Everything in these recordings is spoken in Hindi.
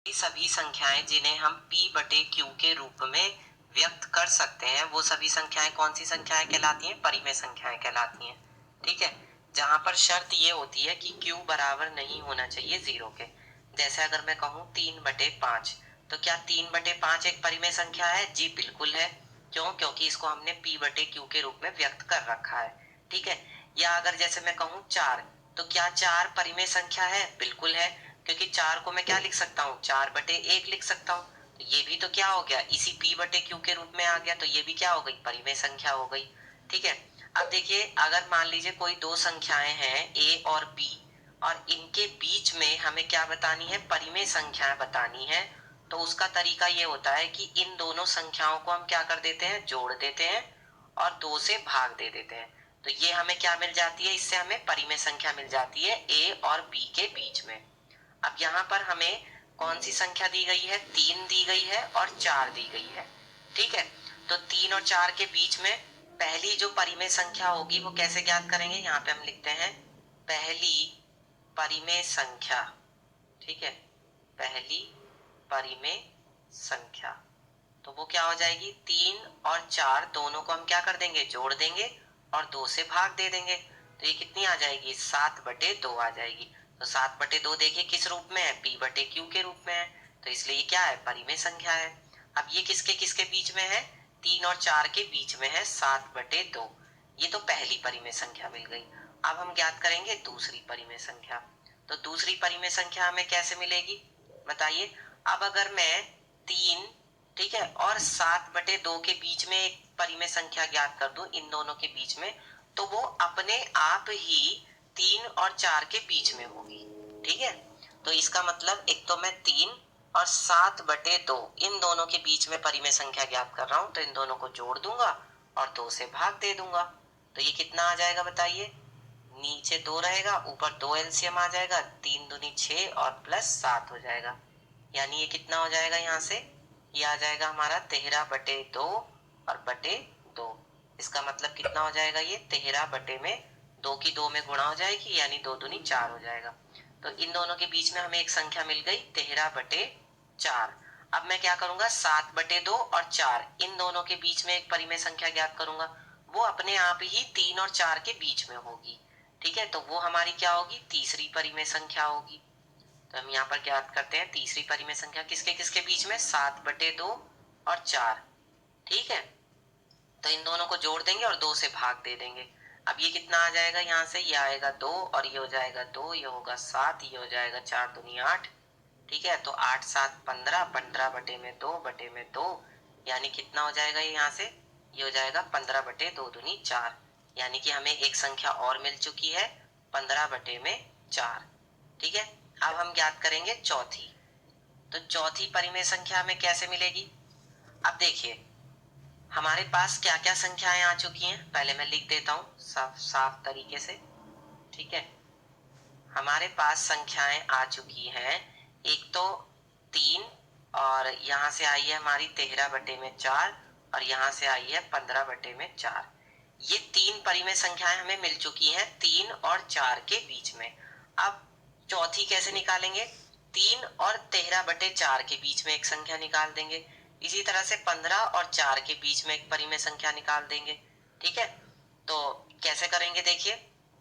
सभी संख्याएं जिन्हें हम p बटे q के रूप में व्यक्त कर सकते हैं वो सभी संख्याएं कौन सी संख्याएं कहलाती हैं? परिमेय संख्याएं कहलाती हैं। ठीक है, जहां पर शर्त ये होती है कि q बराबर नहीं होना चाहिए 0 के। जैसे अगर मैं कहूं 3/5, तो क्या 3/5 एक परिमेय संख्या है? जी बिल्कुल है। क्यों? क्योंकि इसको हमने p बटे q के रूप में व्यक्त कर रखा है। ठीक है, या अगर जैसे मैं कहूं 4, तो क्या 4 परिमेय संख्या है? बिल्कुल है, क्योंकि 4 को मैं क्या लिख सकता हूँ? 4/1 लिख सकता हूँ। तो ये भी तो क्या हो गया? इसी p बटे q के रूप में आ गया, तो ये भी क्या हो गई? परिमेय संख्या हो गई। ठीक है, अब देखिए, अगर मान लीजिए कोई दो संख्याएं हैं a और b, और इनके बीच में हमें क्या बतानी है? परिमेय संख्याएं बतानी है। तो उसका तरीका ये होता है कि इन दोनों संख्याओं को हम क्या कर देते हैं? जोड़ देते हैं और 2 से भाग दे देते हैं। तो ये हमें क्या मिल जाती है? इससे हमें परिमेय संख्या मिल जाती है a और b के बीच में। अब यहाँ पर हमें कौन सी संख्या दी गई है? 3 दी गई है और 4 दी गई है। ठीक है, तो 3 और 4 के बीच में पहली जो परिमेय संख्या होगी वो कैसे ज्ञात करेंगे? यहाँ पे हम लिखते हैं पहली परिमेय संख्या। ठीक है, पहली परिमेय संख्या, तो वो क्या हो जाएगी? 3 और 4 दोनों को हम क्या कर देंगे? जोड़ देंगे और 2 से भाग दे देंगे। तो ये कितनी आ जाएगी? 7/2 आ जाएगी। तो 7/2 देखिए किस रूप में है? p बटे q के रूप में है, तो इसलिए ये क्या है? परिमेय संख्या है। अब ये किसके किसके बीच में है? 3 और 4 के बीच में है 7/2। ये तो पहली परिमेय संख्या मिल गई। अब हम ज्ञात करेंगे दूसरी परिमेय संख्या। तो दूसरी परिमेय संख्या हमें कैसे मिलेगी बताइए? अब अगर मैं 3, ठीक है, और 7/2 के बीच में एक परिमेय संख्या ज्ञात कर दूं इन दोनों के बीच में, तो वो अपने आप ही 3 और 4 के बीच में होगी। ठीक है, तो इसका मतलब एक तो मैं 3 और 7/2 इन दोनों के बीच में परिमेय संख्या ज्ञात कर रहा हूं, तो इन दोनों को जोड़ दूंगा और 2 से भाग दे दूंगा। तो ये कितना आ जाएगा बताइए? नीचे 2 रहेगा, ऊपर 2 एलसीएम आ जाएगा, 3 दूनी 6 और प्लस 7 हो जाएगा। यानी ये कितना हो जाएगा? यहाँ से ये आ जाएगा हमारा 13/2 और बटे 2। इसका मतलब कितना हो जाएगा? ये 13/2 की 2 में गुणा हो जाएगी, यानी 2 दूनी 4 हो जाएगा। तो इन दोनों के बीच में हमें एक संख्या मिल गई 13/4। अब मैं क्या करूंगा? 7/2 और 4 इन दोनों के बीच में एक परिमेय संख्या ज्ञात करूंगा। वो अपने आप ही 3 और 4 के बीच में होगी। ठीक है, तो वो हमारी क्या होगी? तीसरी परिमेय संख्या होगी। तो हम यहाँ पर ज्ञात करते हैं तीसरी परिमेय संख्या किसके किसके बीच में? 7/2 और 4। ठीक है, तो इन दोनों को जोड़ देंगे और 2 से भाग दे देंगे। अब ये कितना आ जाएगा? यहाँ से ये आएगा 2 और ये हो जाएगा 2, ये होगा 7, ये हो जाएगा 4 दूनी 8। ठीक है, तो 8 7 15, 15/2 यानी कितना हो जाएगा? ये यहाँ से ये हो जाएगा 15/2 दूनी 4। यानी कि हमें एक संख्या और मिल चुकी है 15/4। ठीक है, अब हम ज्ञात करेंगे चौथी। तो चौथी परिमेय संख्या हमें कैसे मिलेगी? अब देखिए, हमारे पास क्या क्या संख्याएं आ चुकी हैं, पहले मैं लिख देता हूं साफ साफ तरीके से। ठीक है, हमारे पास संख्याएं आ चुकी हैं। एक तो 3, और यहां से आई है हमारी 13/4, और यहां से आई है 15/4। ये 3 परिमेय संख्याएं हमें मिल चुकी हैं 3 और 4 के बीच में। अब चौथी कैसे निकालेंगे? 3 और 13/4 के बीच में एक संख्या निकाल देंगे। इसी तरह से 15 और 4 के बीच में एक परिमेय संख्या निकाल देंगे। ठीक है, तो कैसे करेंगे? देखिए,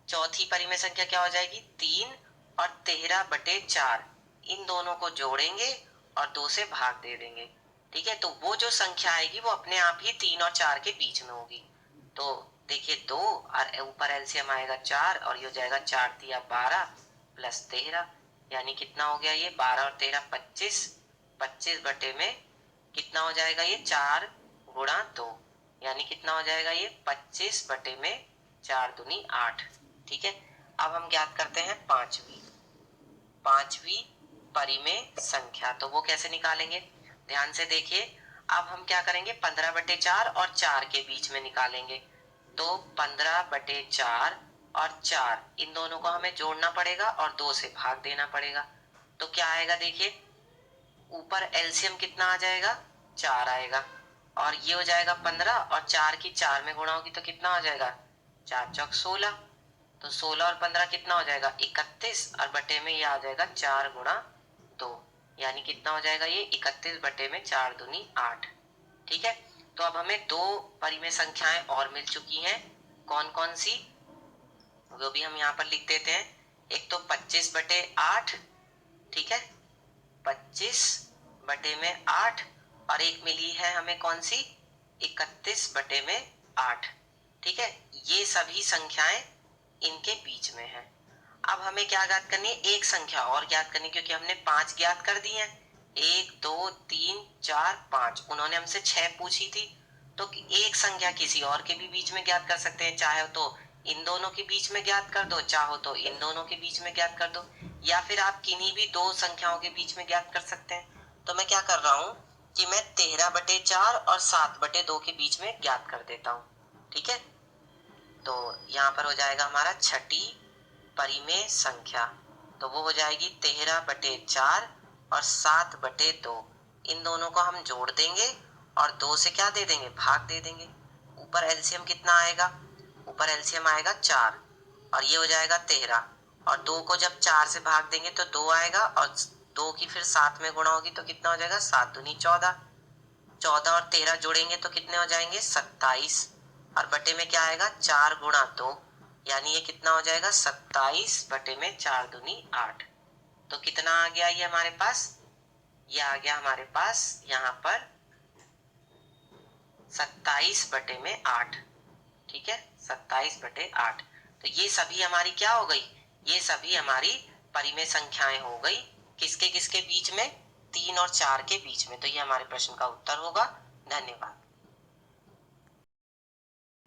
चौथी परिमेय संख्या क्या हो जाएगी? 3 और 13/4 इन दोनों को जोड़ेंगे और 2 से भाग दे देंगे। ठीक है, तो वो जो संख्या आएगी वो अपने आप ही 3 और 4 के बीच में होगी। तो देखिए 2 और ऊपर एलसीएम आएगा 4, और ये हो जाएगा 4 तिया 12 प्लस 13, यानी कितना हो गया? ये 12 और 13 25। 25 बटे में कितना हो जाएगा? ये 4 गुणा 2, यानी कितना हो जाएगा? ये 25 बटे में 4 दूनी 8। ठीक है, अब हम ज्ञात करते हैं पांचवी परिमेय संख्या। तो वो कैसे निकालेंगे? ध्यान से देखिए, अब हम क्या करेंगे? 15/4 और 4 के बीच में निकालेंगे। तो 15/4 और 4 इन दोनों को हमें जोड़ना पड़ेगा और 2 से भाग देना पड़ेगा। तो क्या आएगा? देखिए, ऊपर एलसीएम कितना आ जाएगा? 4 आएगा, और ये हो जाएगा 15, और 4 की 4 में गुणा होगी तो कितना हो जाएगा? 4 चौक 16। तो 16 और 15 कितना हो जाएगा? 31, और बटे में ये आ जाएगा 4 गुणा 2। यानी कितना हो जाएगा ये 31 बटे में 4 दूनी 8। ठीक है, तो अब हमें दो परिमेय संख्याएं और मिल चुकी हैं। कौन कौन सी, वो भी हम यहाँ पर लिख देते हैं। एक तो 25 बटे 8, ठीक है, 25 बटे में 8, और एक मिली है हमें कौन सी, 31 बटे में 8। ठीक है, ये सभी संख्याएं इनके बीच में है। अब हमें क्या ज्ञात करनी है, एक संख्या और ज्ञात करनी, क्योंकि हमने 5 ज्ञात कर दी है। 1 2 3 4 5, उन्होंने हमसे 6 पूछी थी, तो एक संख्या किसी और के भी बीच में ज्ञात कर सकते हैं। चाहे तो इन दोनों के बीच में ज्ञात कर दो, चाहो तो इन दोनों के बीच में ज्ञात कर दो, या फिर आप किन्हीं भी दो संख्याओं के बीच में ज्ञात कर सकते हैं। तो मैं क्या कर रहा हूं कि मैं 13 बटे 4 और 7 बटे 2 के बीच में ज्ञात कर देता हूं। ठीक है, तो यहाँ पर हो जाएगा हमारा छठी परिमेय संख्या, तो वो हो जाएगी 13 बटे 4 और 7 बटे 2। इन दोनों को हम जोड़ देंगे और 2 से क्या दे देंगे, भाग दे देंगे। ऊपर एलसीएम कितना आएगा, ऊपर एलसीएम आएगा 4, और ये हो जाएगा 13, और 2 को जब 4 से भाग देंगे तो 2 आएगा, और 2 की फिर 7 में गुणा होगी तो कितना हो जाएगा, 7 दूनी 14। 14 और 13 जोड़ेंगे तो कितने हो जाएंगे, 27, और बटे में क्या आएगा, 4 गुणा 2, यानी ये कितना हो जाएगा, 27 बटे में 4 दूनी 8। तो कितना आ गया ये हमारे पास, ये आ गया हमारे पास यहाँ पर 27 बटे में 8। ठीक है, 27 बटे 8। तो ये सभी हमारी क्या हो गई, ये सभी हमारी परिमेय संख्याएं हो गई। किसके किसके बीच में, 3 और 4 के बीच में। तो ये हमारे प्रश्न का उत्तर होगा। धन्यवाद।